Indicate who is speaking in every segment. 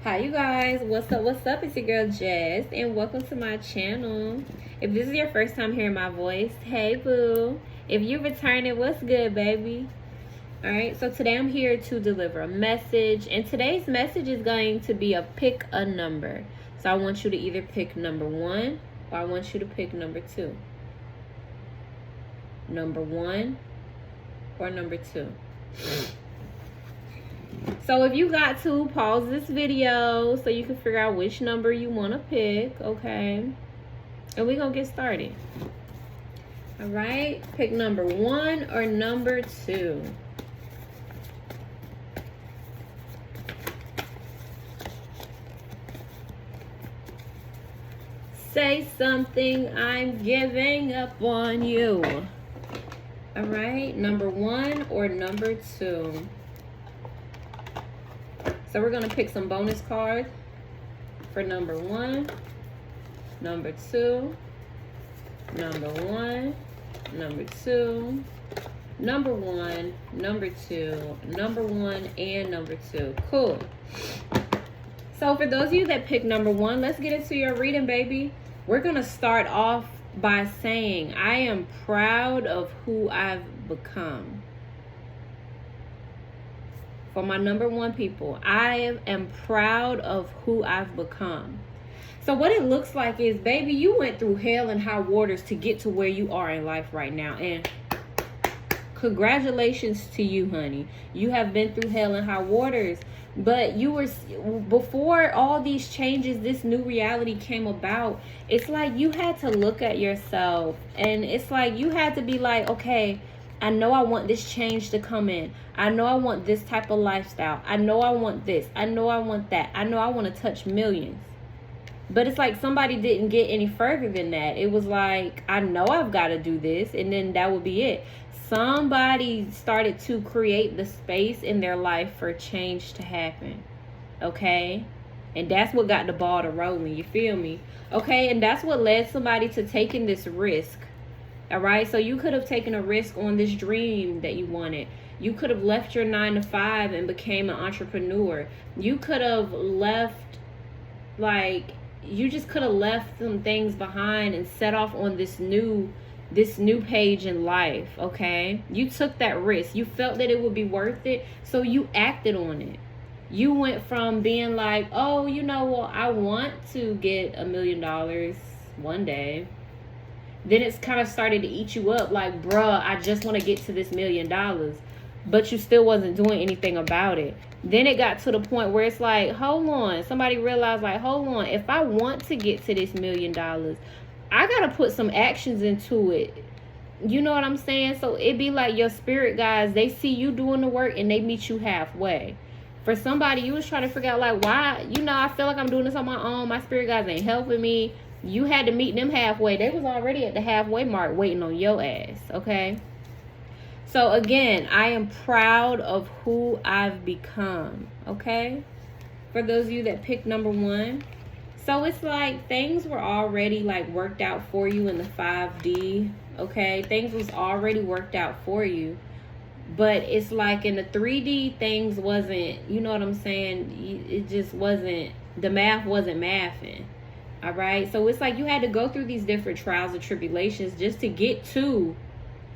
Speaker 1: Hi you guys, what's up, it's your girl Jess and welcome to my channel. If this is your first time hearing my voice, hey boo. If you're returning, what's good, baby? Alright, so today I'm here to deliver a message, and today's message is going to be a pick a number. So I want you to either pick number 1 or I want you to pick number 2. Number 1 or number 2. So if you got to, pause this video so you can figure out which number you want to pick, okay? And we're going to get started. All right, pick number 1 or number 2. Say something, I'm giving up on you. All right, number 1 or number 2. So we're going to pick some bonus cards for number 1, number 2, number 1, number 2, number 1, number 2, number 1, and number 2. Cool. So for those of you that picked number 1, let's get into your reading, baby. We're going to start off by saying, I am proud of who I've become. For my number 1 people, I am proud of who I've become. So what it looks like is, baby, you went through hell and high waters to get to where you are in life right now. And congratulations to you, honey. You have been through hell and high waters. But you were, before all these changes, this new reality came about, it's like you had to look at yourself. And it's like you had to be like, okay, I know I want this change to come in. I know I want this type of lifestyle. I know I want this. I know I want that. I know I want to touch millions. But it's like somebody didn't get any further than that. It was like, I know I've got to do this, and then that would be it. Somebody started to create the space in their life for change to happen. Okay? And that's what got the ball to rolling. You feel me? Okay? And that's what led somebody to taking this risk. All right, so you could have taken a risk on this dream that you wanted. You could have left your 9 to 5 and became an entrepreneur. You could have left, you just could have left some things behind and set off on this new page in life, okay? You took that risk. You felt that it would be worth it, so you acted on it. You went from being like, oh, you know what, I want to get $1 million one day. Then it's kind of started to eat you up like, bruh, I just want to get to this $1 million. But you still wasn't doing anything about it. Then it got to the point where it's like, hold on. Somebody realized like, hold on. If I want to get to this $1 million, I got to put some actions into it. You know what I'm saying? So it be like your spirit guys, they see you doing the work and they meet you halfway. For somebody, you was trying to figure out like, why, I feel like I'm doing this on my own. My spirit guys ain't helping me. You had to meet them halfway. They was already at the halfway mark waiting on your ass, okay? So again, I am proud of who I've become, okay? For those of you that picked number 1. So it's like things were already like worked out for you in the 5D, okay? Things was already worked out for you. But it's like in the 3D, things wasn't, you know what I'm saying? It just wasn't, the math wasn't mathing. All right, so it's like you had to go through these different trials and tribulations just to get to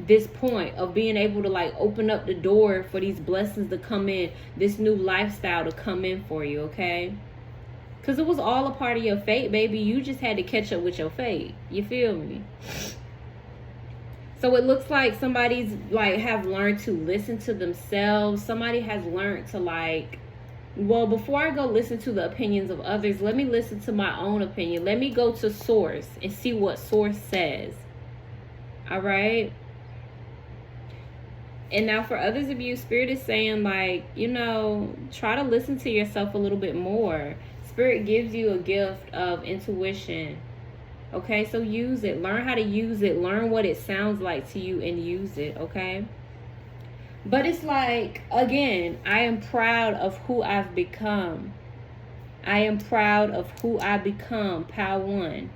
Speaker 1: this point of being able to like open up the door for these blessings to come in, this new lifestyle to come in for you, okay? Because it was all a part of your fate, baby. You just had to catch up with your fate. You feel me? So it looks like somebody's like have learned to listen to themselves. Somebody has learned to like, well, before I go listen to the opinions of others, let me listen to my own opinion. Let me go to source and see what source says. All right. And now for others of you, Spirit is saying like, try to listen to yourself a little bit more. Spirit gives you a gift of intuition. Okay, so use it. Learn how to use it. Learn what it sounds like to you and use it, okay? But it's like, again, I am proud of who I've become. I am proud of who I've become, Pal 1.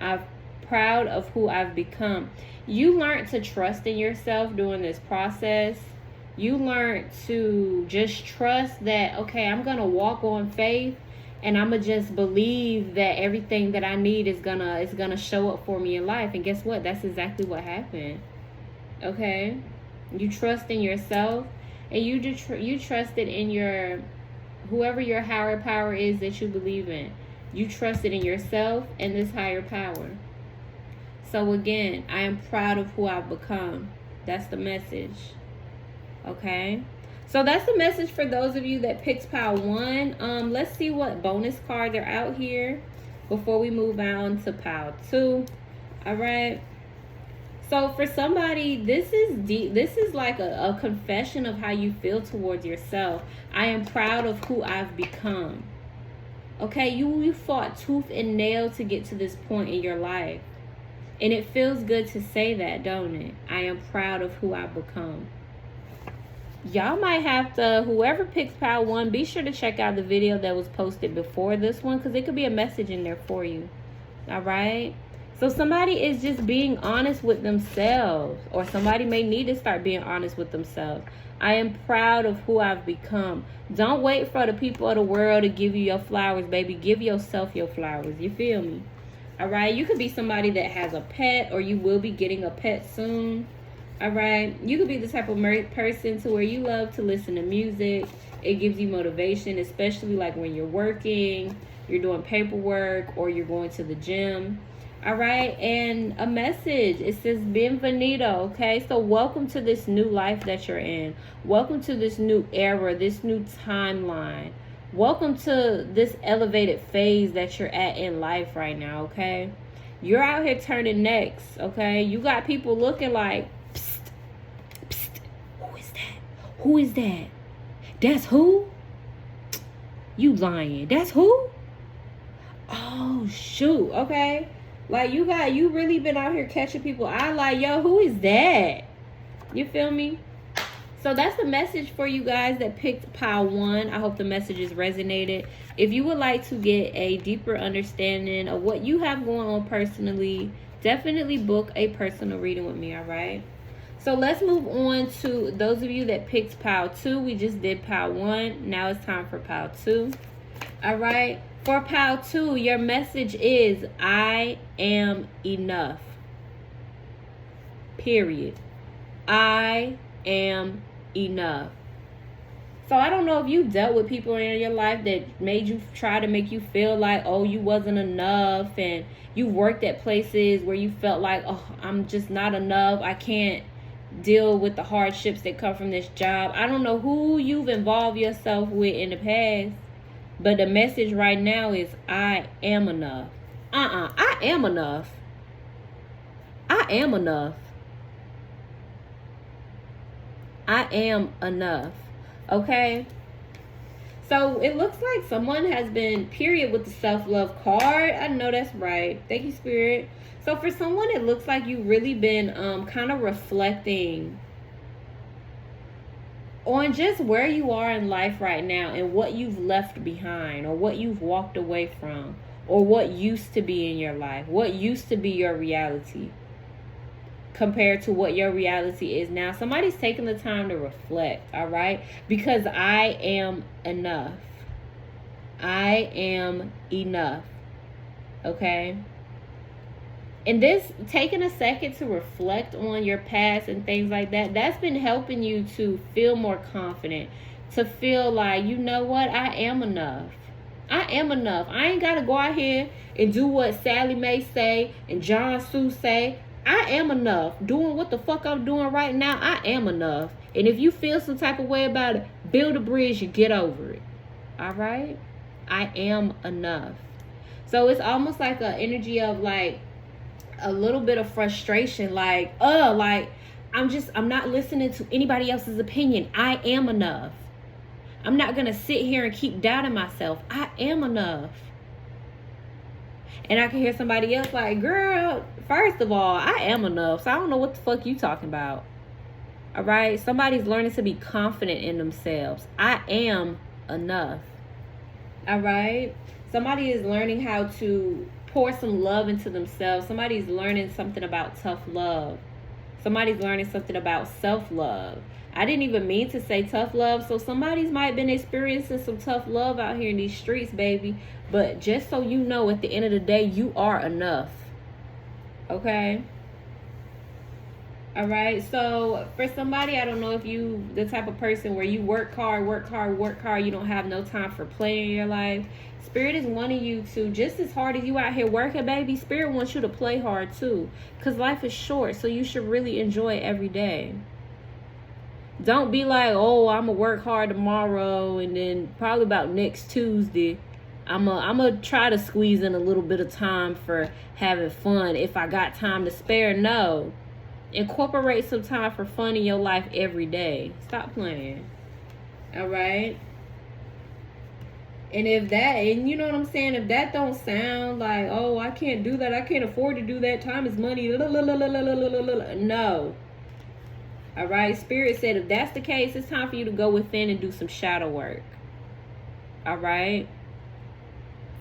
Speaker 1: I'm proud of who I've become. You learned to trust in yourself during this process. You learned to just trust that, okay, I'm going to walk on faith. And I'ma just believe that everything that I need is gonna show up for me in life. And guess what? That's exactly what happened. Okay, you trust in yourself, and you trusted in your whoever your higher power is that you believe in. You trusted in yourself and this higher power. So again, I am proud of who I've become. That's the message. Okay. So that's the message for those of you that picked pile 1. Let's see what bonus cards are out here before we move on to pile 2. All right. So for somebody, this is deep. This is like a confession of how you feel towards yourself. I am proud of who I've become. Okay, you fought tooth and nail to get to this point in your life. And it feels good to say that, don't it? I am proud of who I've become. Y'all might have to, whoever picks pile 1, be sure to check out the video that was posted before this one, because it could be a message in there for you. All right? So somebody is just being honest with themselves, or somebody may need to start being honest with themselves. I am proud of who I've become. Don't wait for the people of the world to give you your flowers, baby. Give yourself your flowers. You feel me? All right? You could be somebody that has a pet, or you will be getting a pet soon. All right, you could be the type of person to where you love to listen to music. It gives you motivation, especially like when you're working, you're doing paperwork, or you're going to the gym. All right, and a message. It says bienvenido. Okay, so welcome to this new life that you're in. Welcome to this new era, this new timeline. Welcome to this elevated phase that you're at in life right now. Okay, you're out here turning necks. Okay, you got people looking like, who is that? That's who? You lying. That's who? Oh, shoot. Okay. Like, you really been out here catching people. I like, yo, who is that? You feel me? So that's the message for you guys that picked pile 1. I hope the messages resonated. If you would like to get a deeper understanding of what you have going on personally, definitely book a personal reading with me, all right? So let's move on to those of you that picked pile 2. We just did pile 1. Now it's time for pile 2. All right. For pile 2, your message is, I am enough. Period. I am enough. So I don't know if you dealt with people in your life that made you try to make you feel like, oh, you wasn't enough. And you worked at places where you felt like, oh, I'm just not enough. I can't deal with the hardships that come from this job. I don't know who you've involved yourself with in the past, but the message right now is, I am enough. I am enough. I am enough. I am enough. Okay? So it looks like someone has been, period, with the self-love card. I know that's right. Thank you, Spirit. So for someone, it looks like you've really been kind of reflecting on just where you are in life right now and what you've left behind, or what you've walked away from, or what used to be in your life, what used to be your reality compared to what your reality is now. Somebody's taking the time to reflect, all right? Because I am enough. I am enough. Okay? And this, taking a second to reflect on your past and things like that, that's been helping you to feel more confident, to feel like, you know what, I am enough. I am enough. I ain't got to go out here and do what Sally Mae say and John Sue say. I am enough. Doing what the fuck I'm doing right now, I am enough. And if you feel some type of way about it, build a bridge and get over it. All right? I am enough. So it's almost like an energy of like a little bit of frustration, like I'm not listening to anybody else's opinion. I am enough. I'm not gonna sit here and keep doubting myself. I am enough. And I can hear somebody else like, girl, first of all, I am enough. So I don't know what the fuck you talking about. All right? Somebody's learning to be confident in themselves. I am enough. All right? Somebody is learning how to pour some love into themselves. Somebody's learning something about tough love. Somebody's learning something about self-love. I didn't even mean to say tough love. So somebody's might have been experiencing some tough love out here in these streets, baby. But just so you know, at the end of the day, you are enough. Okay? All right? So for somebody, I don't know if you the type of person where you work hard, you don't have no time for play in your life. Spirit is wanting you to, just as hard as you out here working, baby, Spirit wants you to play hard too. Because life is short, so you should really enjoy it every day. Don't be like, oh, I'm going to work hard tomorrow, and then probably about next Tuesday, I'm going to try to squeeze in a little bit of time for having fun if I got time to spare. No. Incorporate some time for fun in your life every day. Stop playing. All right? And if that, and you know what I'm saying, if that don't sound like, oh, I can't do that, I can't afford to do that, time is money, no. All right, Spirit said if that's the case, it's time for you to go within and do some shadow work. All right?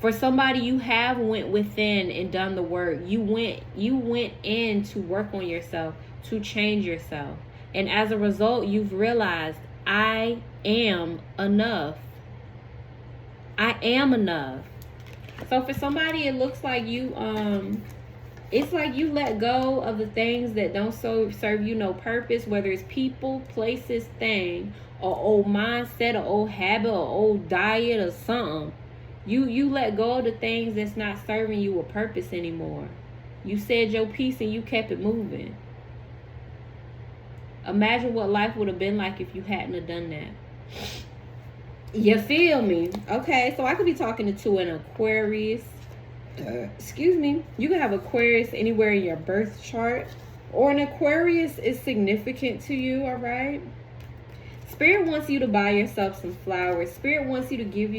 Speaker 1: For somebody, you have went within and done the work. You went in to work on yourself, to change yourself. And as a result, you've realized, I am enough. I am enough. So for somebody, it looks like you it's like you let go of the things that don't serve you no purpose, whether it's people, places, thing, or old mindset, or old habit, or old diet, or something. You let go of the things that's not serving you a purpose anymore. You said your piece and you kept it moving. Imagine what life would have been like if you hadn't have done that. You feel me? Okay, so I could be talking to an Aquarius. Excuse me. You can have Aquarius anywhere in your birth chart. Or an Aquarius is significant to you, all right? Spirit wants you to buy yourself some flowers. Spirit wants you to give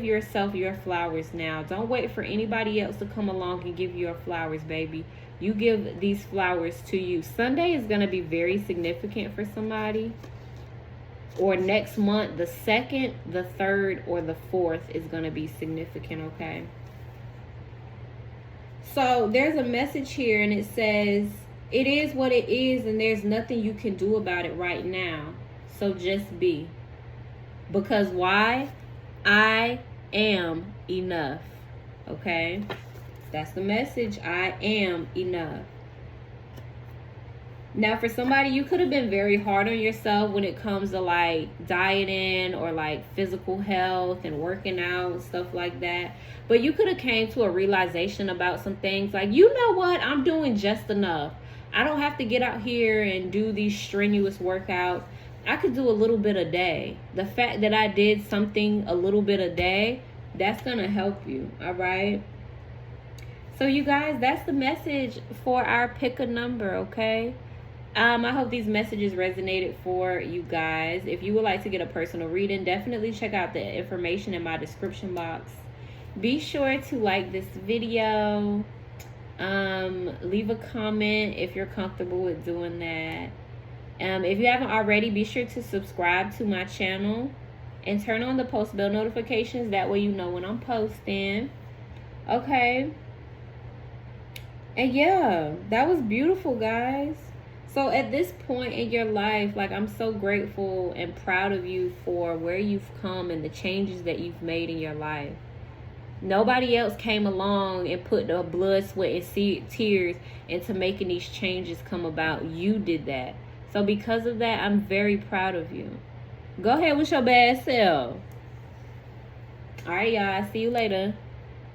Speaker 1: yourself your flowers now. Don't wait for anybody else to come along and give you your flowers, baby. You give these flowers to you. Sunday is going to be very significant for somebody. Or next month, the 2nd, the 3rd, or the 4th is going to be significant, okay? So there's a message here, and it says, it is what it is, and there's nothing you can do about it right now. So just be. Because why? I am enough, okay? That's the message. I am enough. Now, for somebody, you could have been very hard on yourself when it comes to like dieting or like physical health and working out and stuff like that. But you could have came to a realization about some things like, you know what? I'm doing just enough. I don't have to get out here and do these strenuous workouts. I could do a little bit a day. The fact that I did something a little bit a day, that's going to help you. All right. So you guys, that's the message for our pick a number. Okay. I hope these messages resonated for you guys. If you would like to get a personal reading, definitely check out the information in my description box. Be sure to like this video. Leave a comment if you're comfortable with doing that. If you haven't already, be sure to subscribe to my channel and turn on the post bell notifications. That way you know when I'm posting. Okay. And yeah, that was beautiful, guys. So at this point in your life, like, I'm so grateful and proud of you for where you've come and the changes that you've made in your life. Nobody else came along and put the blood, sweat, and tears into making these changes come about. You did that. So because of that, I'm very proud of you. Go ahead with your bad self. All right, y'all. See you later.